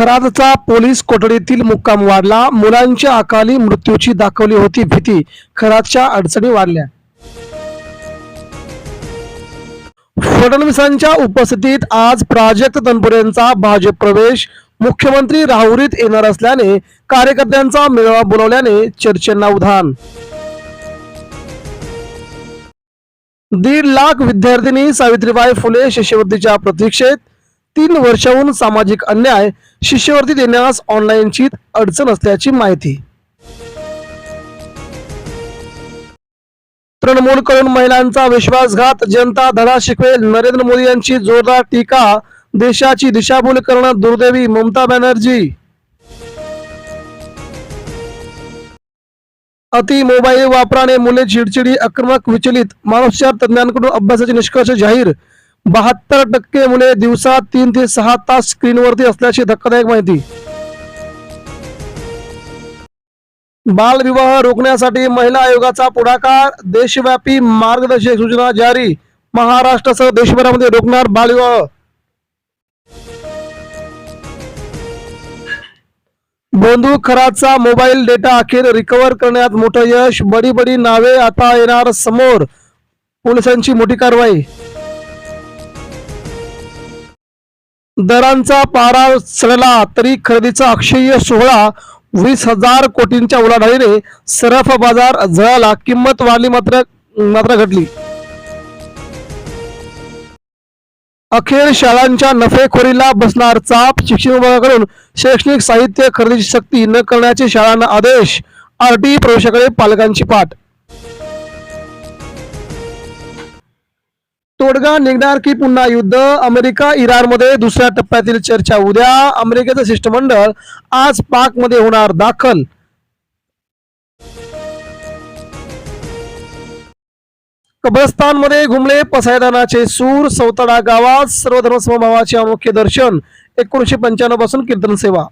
खराडचा police कोठडीतील मुक्काम वाढला. मुलांच्या अकाली मृत्यूची दाखवली होती भीती. खराडच्या अडचणी वाढल्या. फडणवीसांच्या उपस्थितीत आज प्राजक्त तनपुरेंचा भाजप प्रवेश. मुख्यमंत्री राहुरीत येणार असल्याने कार्यकर्त्यांचा मेळावा बोलावल्याने चर्चेंना उधाण. 1.5 लाख विद्यार्थिनी सावित्रीबाई फुले शिष्यवृत्तीच्या प्रतीक्षेत. 3 वर्षाहून सामाजिक अन्याय. शिष्यवृत्ती देण्यास ऑनलाईनची अडचण असल्याची माहिती. तृणमूलकडून महिलांचा विश्वासघात. जनता धडा शिकवेल. नरेंद्र मोदी यांची जोरदार टीका. देशाची दिशाभूल करणं दुर्दैवी. ममता बॅनर्जी. अति मोबाईल वापराने मुले चिडचिडी, आक्रमक, विचलित. मानसोपचार तज्ञांकडून अभ्यासाचे निष्कर्ष जाहीर. 72% मुले दिवसा 3 ते 6 तास स्क्रीनवरती असल्याची धक्कादायक माहिती. बालविवाह रोखण्यासाठी महिला आयोगाचा पुढाकार. देशव्यापी मार्गदर्शक सूचना जारी. महाराष्ट्रासह देशभरामध्ये रोखणार बालविवाह. बंधू खराडचा मोबाईल डेटा अखेर रिकव्हर करण्यात मोठं यश. बडी नावे आता येणार समोर. पोलिसांची मोठी कारवाई. दरांचा पारा चढला तरी खरेदीचा अक्षय्य सोहळा. 20,000 कोटींच्या उलाढालीने सराफ बाजार झळाला. किंमत वाढली मात्र घटली. अखेर शाळांच्या नफेखोरीला बसणार चाप. शिक्षण विभागाकडून शैक्षणिक साहित्य खरेदीची सक्ती न करण्याचे शाळांना आदेश. आरटीई प्रवेशाकडे पालकांची पाठ. तोडगा निघणार की पुन्हा युद्ध. अमेरिका इराणमध्ये दुसऱ्या टप्प्यातील चर्चा उद्या. अमेरिकेचं शिष्टमंडळ आज पाकमध्ये होणार दाखल. कब्रस्तानमध्ये घुमले पसायदानाचे सूर. सौताडा गावात सर्व धर्मसमभावाचे अनोखे दर्शन. 1995 पासून कीर्तन सेवा.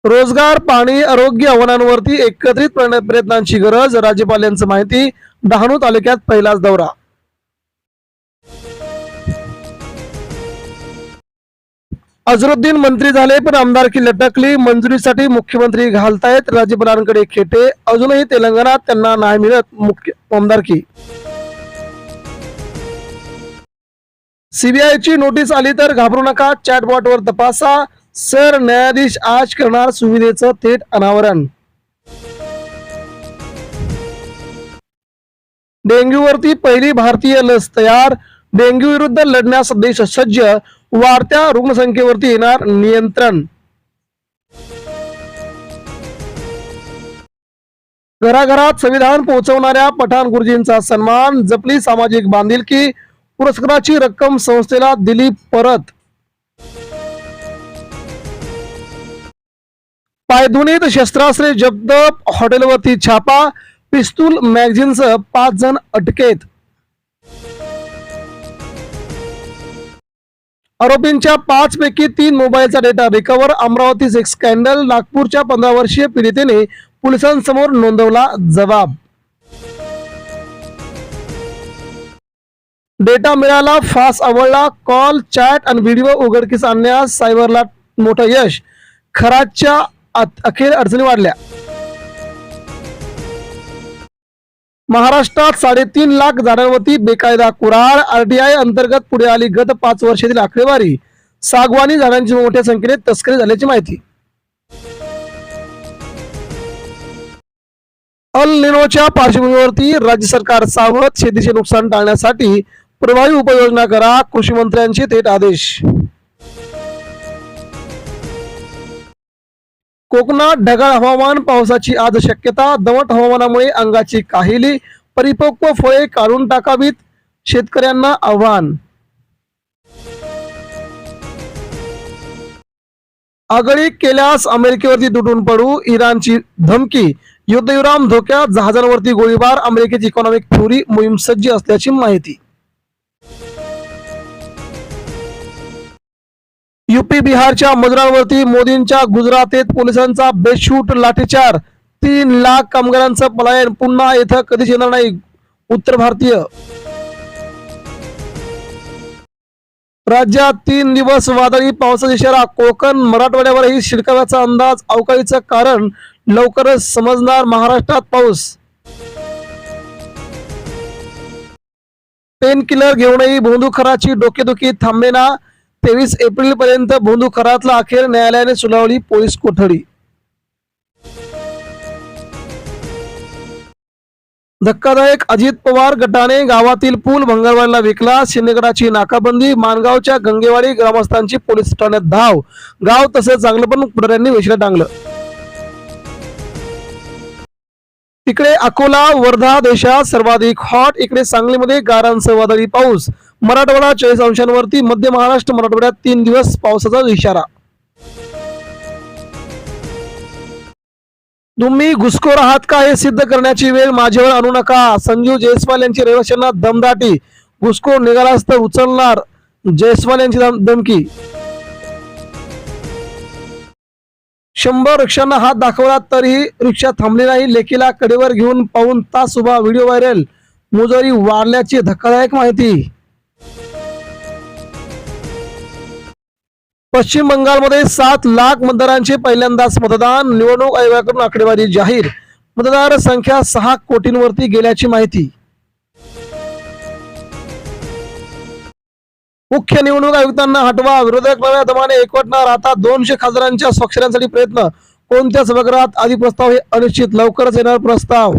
रोजगार, पाणी, आरोग्य आव्हानांवरती एकत्रित प्रयत्नांची गरज. राज्यपाल यांचं माहिती. डहाणू तालुक्यात पहिलाच दौरा. अझरुद्दीन मंत्री झाले पण आमदारकी लटकली. मंजुरीसाठी मुख्यमंत्री घालतायत राज्यपालांकडे खेटे. अजूनही तेलंगणात त्यांना नाही मिळत आमदारकी. सीबीआयची नोटीस आली तर घाबरू नका. चॅटबॉटवर तपासा. सरन्यायाधीश आज करणार सुविधेचं थेट अनावरण. डेंग्यूवरती पहिली भारतीय लस तयार. डेंग्यू विरुद्ध लढण्यास देश सज्ज. वाढत्या रुग्णसंख्येवरती येणार नियंत्रण. घराघरात संविधान पोहोचवणाऱ्या पठाण गुरुजींचा सन्मान. जपली सामाजिक बांधिलकी. पुरस्काराची रक्कम संस्थेला दिली परत. पायधुनीत शस्त्रास्त्रे जप्त. हॉटेलवरती छापा. पिस्तूल मॅगझिनसह 5 जण अटकेत. आरोपींच्या 5 पैकी 3 मोबाईलचा डेटा रिकव्हर. अमरावतीच एक स्कॅन्डल. नागपूरच्या 15 वर्षीय पीडितेने पोलिसांसमोर नोंदवला जबाब. डेटा मिळाला, फास आवडला. कॉल, चॅट आणि व्हिडिओ उघडकीस आणण्यास सायबरला मोठं यश. खराडच्या अखेर अडचणी वाढल्या. महाराष्ट्रात 3.5 लाख झाडांवरती बेकायदा कुऱ्हाड. आरटीआय अंतर्गत पुढे आली गत 5 वर्षातील आकडेवारी. सागवानी झाडांची मोठ्या संख्येने तस्करी झाल्याची माहिती. अल निनोच्या पार्श्वभूमीवरती राज्य सरकार सावध. शेतीचे नुकसान टाळण्यासाठी प्रभावी उपाययोजना करा. कृषी मंत्र्यांचे थेट आदेश. कोकणात ढगाळ हवामान. पावसाची आज शक्यता. दमट हवामानामुळे अंगाची काहिली. परिपक्व फळे काढून टाकावीत. शेतकऱ्यांना आव्हान. आगळीक केल्यास अमेरिकेवरती तुटून पडू. इराणची धमकी. युद्धविराम धोक्यात. जहाजांवरती गोळीबार. अमेरिकेची इकॉनॉमिक फ्युरी मोहीम सज्ज असल्याची माहिती. यूपी बिहारच्या मजुरांवरती मोदींच्या गुजरातेत पोलिसांचा बेशूट लाठीचार. 3 लाख कामगारांचं पलायन. पुन्हा येथे कधीच येणार नाही उत्तर भारतीय. राज्यात 3 दिवस वादळी पावसाचा इशारा. कोकण मराठवाड्यावरही शिडकाव्याचा अंदाज. अवकाळीचं कारण लवकरच समजणार. महाराष्ट्रात पाऊस. पेन किलर घेऊनही भोंदूखराची डोकेदुखी थांबेना. 23 एप्रिल पर्यंत भोंदूखरातला अखेर न्यायालयाने सुनावली पोलीस कोठडी. धक्कादायक. अजित पवार गटाने गावातील पूल भंगारवाल्याला विकला. शिंदेगडाची नाकाबंदी. माणगावच्या गंगेवाडी ग्रामस्थांची पोलीस ठाण्यात धाव. गाव तसं चांगलं पण पुढाऱ्यांनी वेशीला टांगलं. तिकडे अकोला वर्धा देशात सर्वाधिक हॉट. इकडे सांगलीमध्ये गारांसह वादळी पाऊस. मराठवाडा 40 अंशांवरती. मध्य महाराष्ट्र मराठवाड्यात 3 दिवस पावसाचा इशारा. तुम्ही घुसखोर आहात का हे सिद्ध करण्याची वेळ माझ्यावर आणू नका. संजीव जयस्वाल यांची रहिवाशांना दमदाटी. घुसखोर निघालास तर उचलणार. जयस्वाल यांची धमकी. 100 रिक्षांना हात दाखवला तरीही रिक्षा थांबली नाही. लेकीला कडेवर घेऊन पाऊण तास उभा. Video viral. मुजोरी वाढल्याची धक्कादायक माहिती. पश्चिम बंगालमध्ये 7 लाख मतदारांचे पहिल्यांदाच मतदान. निवडणूक आयोगाकडून आकडेवारी जाहीर. मतदार संख्या 6 कोटींवरती गेल्याची माहिती. मुख्य निवडणूक आयुक्तांना हटवा. विरोधक नव्या दमाने एकवटणार. आता 200 खासदारांच्या स्वाक्षऱ्यांसाठी प्रयत्न. कोणत्या सभागृहात आधी प्रस्ताव हे अनिश्चित. लवकरच येणार प्रस्ताव.